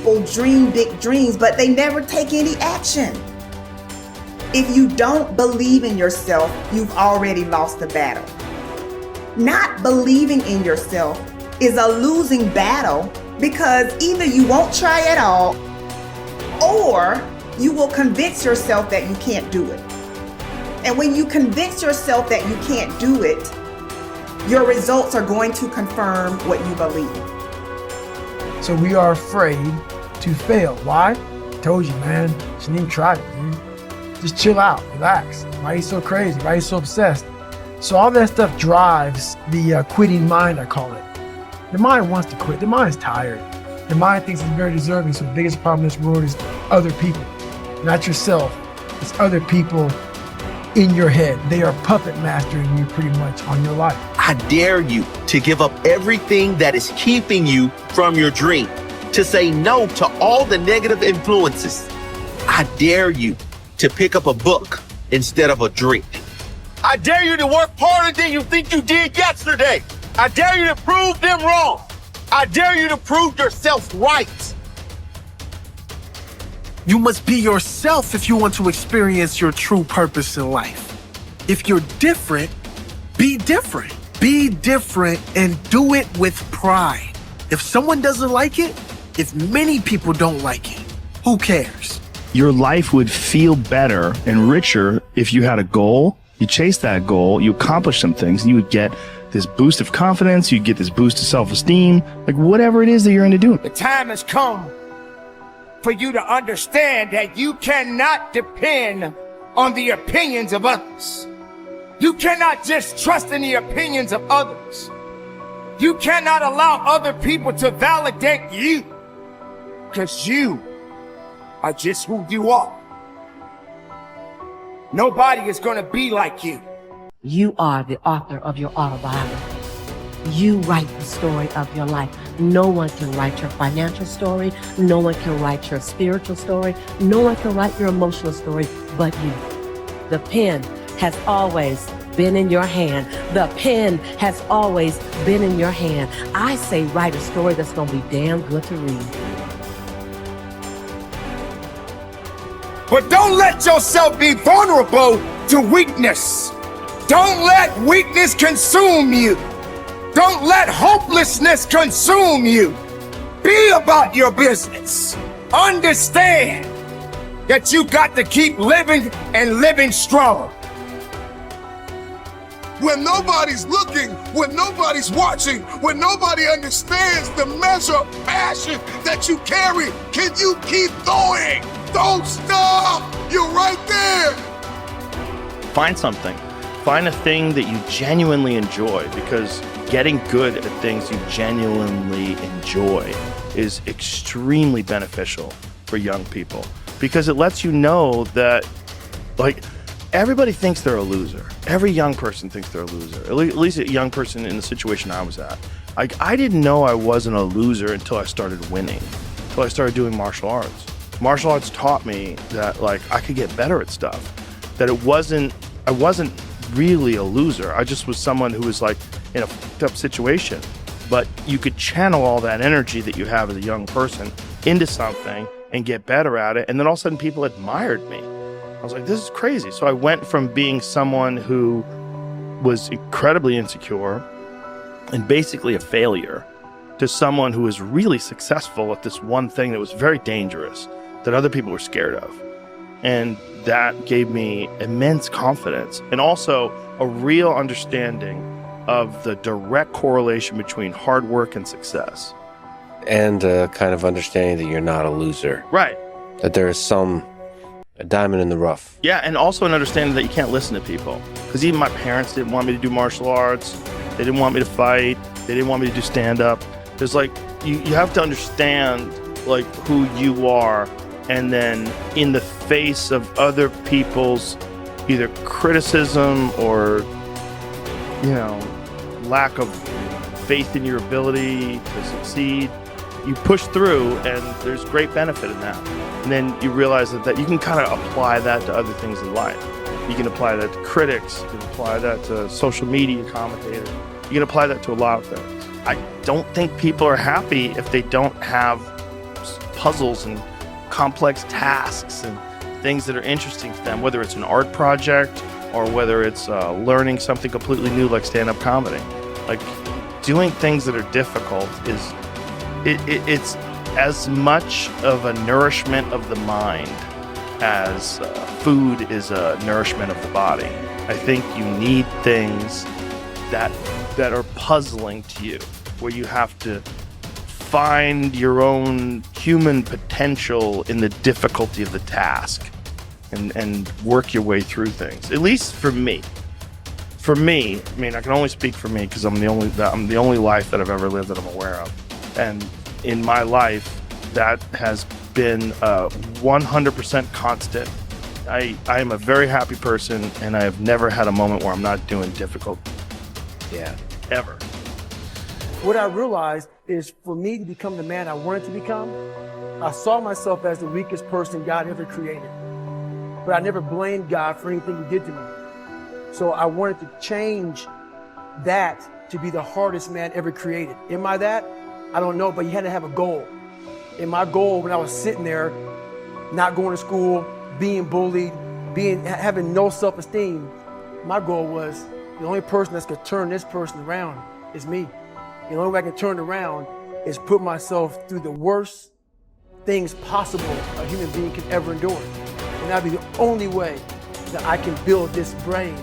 people dream big dreams, but they never take any action. If you don't believe in yourself, you've already lost the battle. Not believing in yourself is a losing battle because either you won't try at all or you will convince yourself that you can't do it. And when you convince yourself that you can't do it, your results are going to confirm what you believe. So we are afraid to fail. Why? I told you, man. Shouldn't even try it, dude. Just chill out, relax. Why are you so crazy? Why are you so obsessed? So all that stuff drives the quitting mind, I call it. The mind wants to quit. The mind is tired. The mind thinks it's very deserving. So the biggest problem in this world is other people, not yourself. It's other people in your head. They are puppet mastering you pretty much on your life. I dare you to give up everything that is keeping you from your dream, to say no to all the negative influences. I dare you to pick up a book instead of a drink. I dare you to work harder than you think you did yesterday. I dare you to prove them wrong. I dare you to prove yourself right. You must be yourself if you want to experience your true purpose in life. If you're different, be different. Be different and do it with pride. If someone doesn't like it, if many people don't like it, who cares? Your life would feel better and richer if you had a goal, you chase that goal, you accomplish some things, and you would get this boost of confidence, you get this boost of self-esteem, like whatever it is that you're into doing. The time has come for you to understand that you cannot depend on the opinions of others. You cannot just trust in the opinions of others. You cannot allow other people to validate you, because you are just who you are. Nobody is going to be like you. You are the author of your autobiography. You write the story of your life. No one can write your financial story. No one can write your spiritual story. No one can write your emotional story but you. The pen has always been in your hand. The pen has always been in your hand. I say write a story that's going to be damn good to read. But don't let yourself be vulnerable to weakness. Don't let weakness consume you. Don't let hopelessness consume you. Be about your business. Understand that you got to keep living and living strong. When nobody's looking, when nobody's watching, when nobody understands the measure of passion that you carry, can you keep going? Don't stop! You're right there! Find something. Find a thing that you genuinely enjoy, because getting good at things you genuinely enjoy is extremely beneficial for young people, because it lets you know that, like, everybody thinks they're a loser. Every young person thinks they're a loser. At least a young person in the situation I was at. Like, I didn't know I wasn't a loser until I started winning, until I started doing martial arts. Martial arts taught me that, like, I could get better at stuff, that I wasn't really a loser. I just was someone who was, like, in a fucked up situation. But you could channel all that energy that you have as a young person into something and get better at it. And then all of a sudden people admired me. I was like, this is crazy. So I went from being someone who was incredibly insecure and basically a failure to someone who was really successful at this one thing that was very dangerous, that other people were scared of. And that gave me immense confidence and also a real understanding of the direct correlation between hard work and success. And kind of understanding that you're not a loser. Right. That there is a diamond in the rough. Yeah, and also an understanding that you can't listen to people. Because even my parents didn't want me to do martial arts. They didn't want me to fight. They didn't want me to do stand-up. There's like, you have to understand like who you are, and then in the face of other people's either criticism or, you know, lack of faith in your ability to succeed, you push through, and there's great benefit in that. And then you realize that you can kind of apply that to other things in life. You can apply that to critics, you can apply that to social media commentators, you can apply that to a lot of things. I don't think people are happy if they don't have puzzles and complex tasks and things that are interesting to them, whether it's an art project or whether it's learning something completely new like stand-up comedy. Like, doing things that are difficult it's as much of a nourishment of the mind as food is a nourishment of the body. I think you need things that are puzzling to you, where you have to find your own human potential in the difficulty of the task and work your way through things. At least for me. For me, I mean, I can only speak for me because I'm the only life that I've ever lived that I'm aware of. And in my life, that has been 100% constant. I am a very happy person, and I have never had a moment where I'm not doing difficult. Yeah. Ever. What I realized is, for me to become the man I wanted to become, I saw myself as the weakest person God ever created. But I never blamed God for anything he did to me. So I wanted to change that to be the hardest man ever created. Am I that? I don't know, but you had to have a goal. And my goal, when I was sitting there, not going to school, being bullied, having no self-esteem, my goal was the only person that's gonna turn this person around is me. The only way I can turn it around is put myself through the worst things possible a human being can ever endure. And that'd be the only way that I can build this brain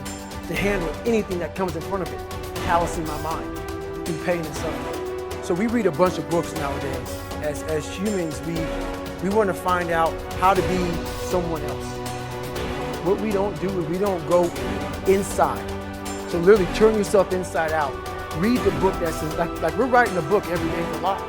to handle anything that comes in front of it, callousing my mind through pain and suffering. So we read a bunch of books nowadays. As humans, we want to find out how to be someone else. What we don't do is we don't go inside. So literally turn yourself inside out. Read the book that's like we're writing a book every day for life,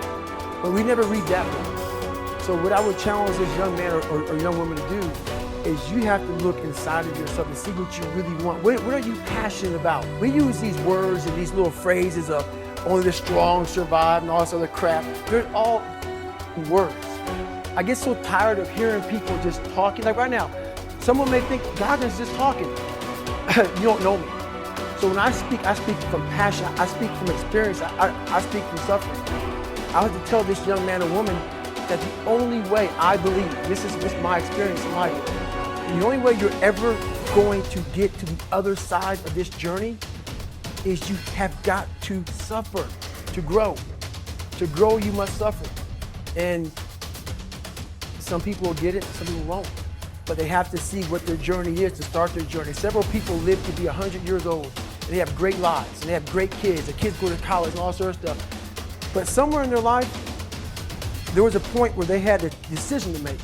but we never read that book. So what I would challenge this young man or young woman to do is you have to look inside of yourself and see what you really want. What are you passionate about? We use these words and these little phrases of only the strong survive and all this other crap. They're all words. I get so tired of hearing people just talking. Like right now, someone may think God is just talking. You don't know me. So when I speak from passion. I speak from experience. I speak from suffering. I have to tell this young man or woman that the only way I believe, this is just my experience in life, the only way you're ever going to get to the other side of this journey is you have got to suffer to grow. To grow, you must suffer. And some people will get it, some people won't. But they have to see what their journey is to start their journey. Several people live to be 100 years old, and they have great lives, and they have great kids. The kids go to college and all sorts of stuff. But somewhere in their life, there was a point where they had a decision to make.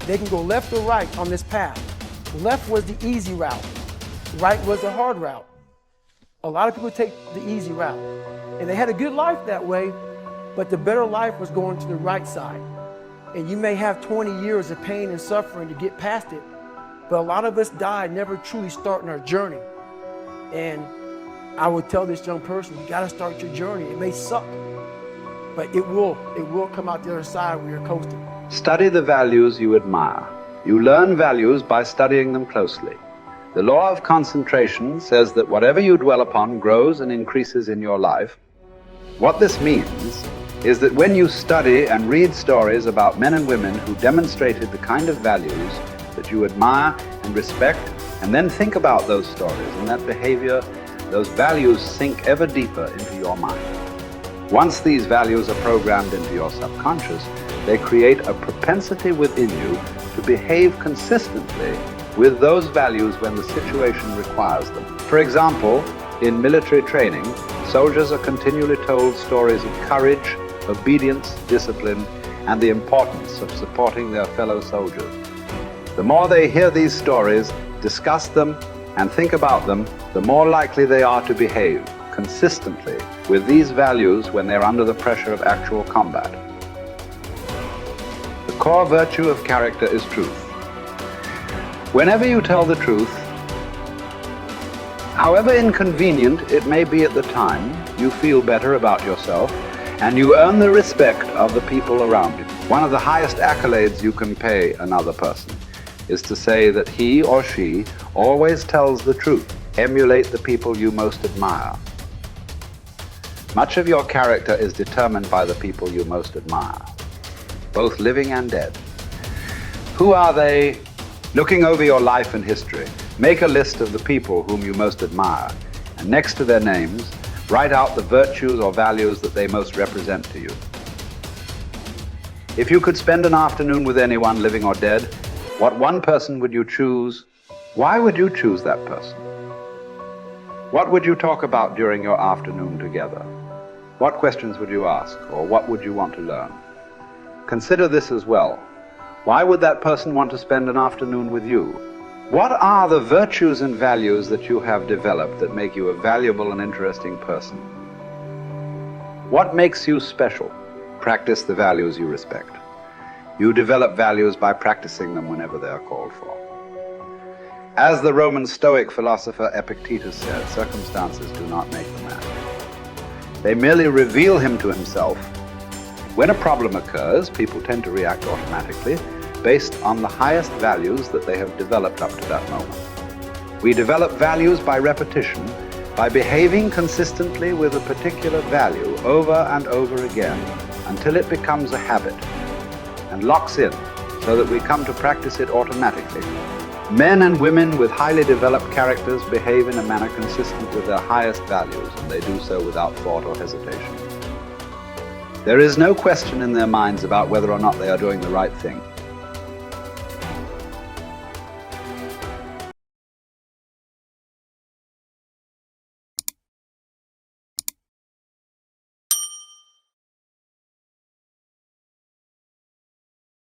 They can go left or right on this path. Left was the easy route. Right was the hard route. A lot of people take the easy route. And they had a good life that way, but the better life was going to the right side. And you may have 20 years of pain and suffering to get past it, but a lot of us die never truly starting our journey. And I would tell this young person, you gotta start your journey. It may suck, but it will come out the other side where you're coasting. Study the values you admire. You learn values by studying them closely. The law of concentration says that whatever you dwell upon grows and increases in your life. What this means is that when you study and read stories about men and women who demonstrated the kind of values that you admire and respect, and then think about those stories and that behavior, those values sink ever deeper into your mind. Once these values are programmed into your subconscious, they create a propensity within you to behave consistently with those values when the situation requires them. For example, in military training, soldiers are continually told stories of courage, obedience, discipline, and the importance of supporting their fellow soldiers. The more they hear these stories, discuss them, and think about them, the more likely they are to behave consistently with these values when they're under the pressure of actual combat. The core virtue of character is truth. Whenever you tell the truth, however inconvenient it may be at the time, you feel better about yourself and you earn the respect of the people around you. One of the highest accolades you can pay another person is to say that he or she always tells the truth. Emulate the people you most admire. Much of your character is determined by the people you most admire. both living and dead. Who are they? Looking over your life and history, make a list of the people whom you most admire, and next to their names, write out the virtues or values that they most represent to you. If you could spend an afternoon with anyone, living or dead, what one person would you choose? Why would you choose that person? What would you talk about during your afternoon together? What questions would you ask, or what would you want to learn? Consider this as well. Why would that person want to spend an afternoon with you? What are the virtues and values that you have developed that make you a valuable and interesting person? What makes you special? Practice the values you respect. You develop values by practicing them whenever they are called for. As the Roman Stoic philosopher Epictetus said, circumstances do not make the man. They merely reveal him to himself. When a problem occurs, people tend to react automatically based on the highest values that they have developed up to that moment. We develop values by repetition, by behaving consistently with a particular value over and over again until it becomes a habit and locks in so that we come to practice it automatically. Men and women with highly developed characters behave in a manner consistent with their highest values, and they do so without thought or hesitation. There is no question in their minds about whether or not they are doing the right thing.